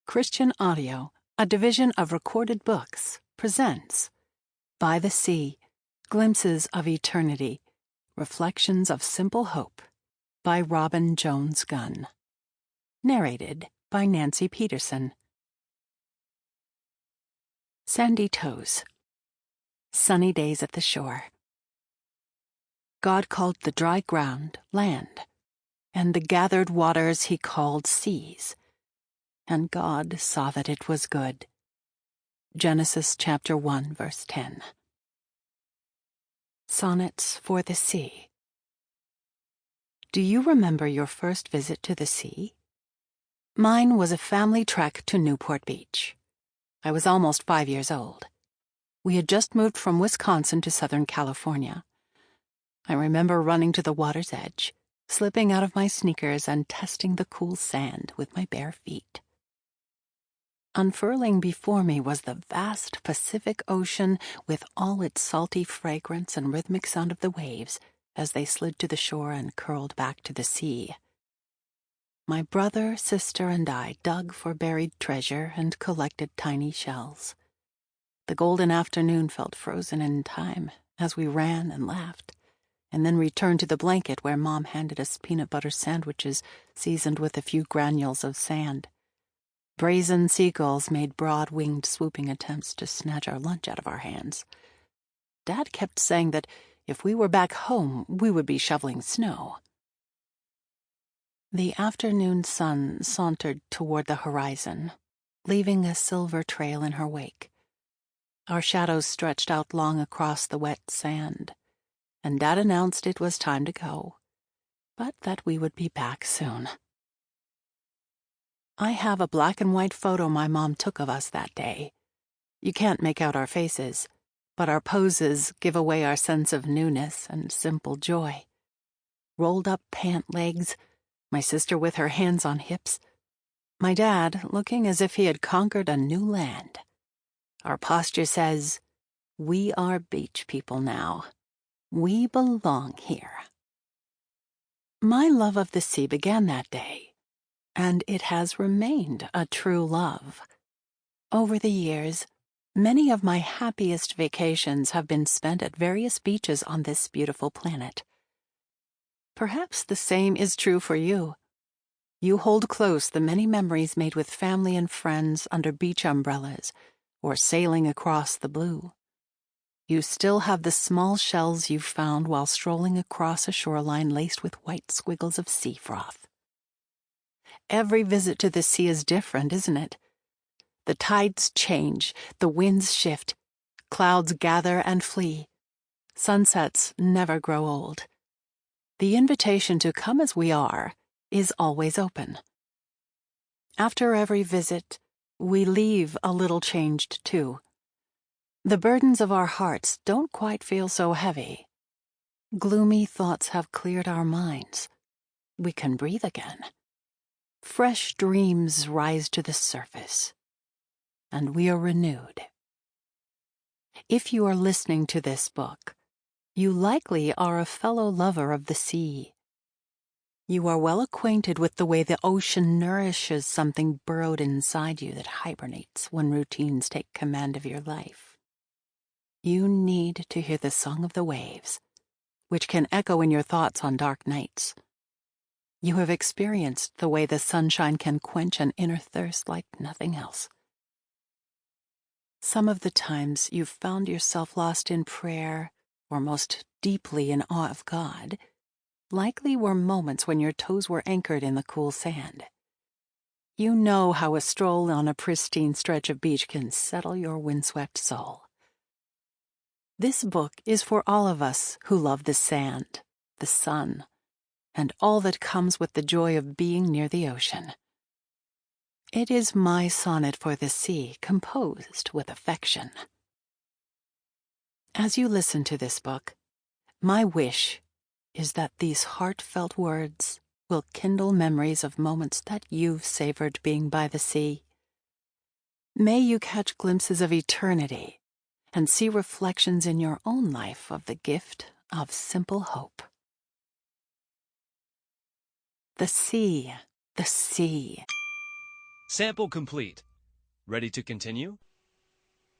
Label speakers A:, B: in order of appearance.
A: Christian Audio, a division of Recorded Books, presents By the Sea, Glimpses of Eternity, Reflections of Simple Hope by Robin Jones Gunn. Narrated by Nancy Peterson. Sandy Toes. Sunny days at the shore. God called the dry ground land, and the gathered waters he called seas. And God saw that it was good. Genesis chapter 1, verse 10. Sonnets for the Sea. Do you remember your first visit to the sea? Mine was a family trek to Newport Beach. I was almost 5 years old. We had just moved from Wisconsin to Southern California. I remember running to the water's edge, slipping out of my sneakers and testing the cool sand with my bare feet. Unfurling before me was the vast Pacific Ocean with all its salty fragrance and rhythmic sound of the waves as they slid to the shore and curled back to the sea. My brother, sister, and I dug for buried treasure and collected tiny shells. The golden afternoon felt frozen in time as we ran and laughed, and then returned to the blanket where Mom handed us peanut butter sandwiches seasoned with a few granules of sand. Brazen seagulls made broad-winged swooping attempts to snatch our lunch out of our hands. Dad kept saying that if we were back home, we would be shoveling snow. The afternoon sun sauntered toward the horizon, leaving a silver trail in her wake. Our shadows stretched out long across the wet sand, and Dad announced it was time to go, but that we would be back soon. I have a black and white photo my mom took of us that day. You can't make out our faces, but our poses give away our sense of newness and simple joy. Rolled up pant legs, my sister with her hands on hips, my dad looking as if he had conquered a new land. Our posture says, we are beach people now. We belong here. My love of the sea began that day, and it has remained a true love. Over the years, many of my happiest vacations have been spent at various beaches on this beautiful planet. Perhaps the same is true for you. You hold close the many memories made with family and friends under beach umbrellas or sailing across the blue. You still have the small shells you found while strolling across a shoreline laced with white squiggles of sea froth. Every visit to the sea is different, isn't it? The tides change, the winds shift, clouds gather and flee. Sunsets never grow old. The invitation to come as we are is always open. After every visit, we leave a little changed too. The burdens of our hearts don't quite feel so heavy. Gloomy thoughts have cleared our minds. We can breathe again. Fresh dreams rise to the surface, and we are renewed. If you are listening to this book, you likely are a fellow lover of the sea. You are well acquainted with the way the ocean nourishes something burrowed inside you that hibernates when routines take command of your life. You need to hear the song of the waves, which can echo in your thoughts on dark nights. You have experienced the way the sunshine can quench an inner thirst like nothing else. Some of the times you've found yourself lost in prayer or most deeply in awe of God likely were moments when your toes were anchored in the cool sand. You know how a stroll on a pristine stretch of beach can settle your windswept soul. This book is for all of us who love the sand, the sun, and all that comes with the joy of being near the ocean. It is my sonnet for the sea, composed with affection. As you listen to this book, my wish is that these heartfelt words will kindle memories of moments that you've savored being by the sea. May you catch glimpses of eternity and see reflections in your own life of the gift of simple hope. The sea, the sea.
B: Sample complete. Ready to continue?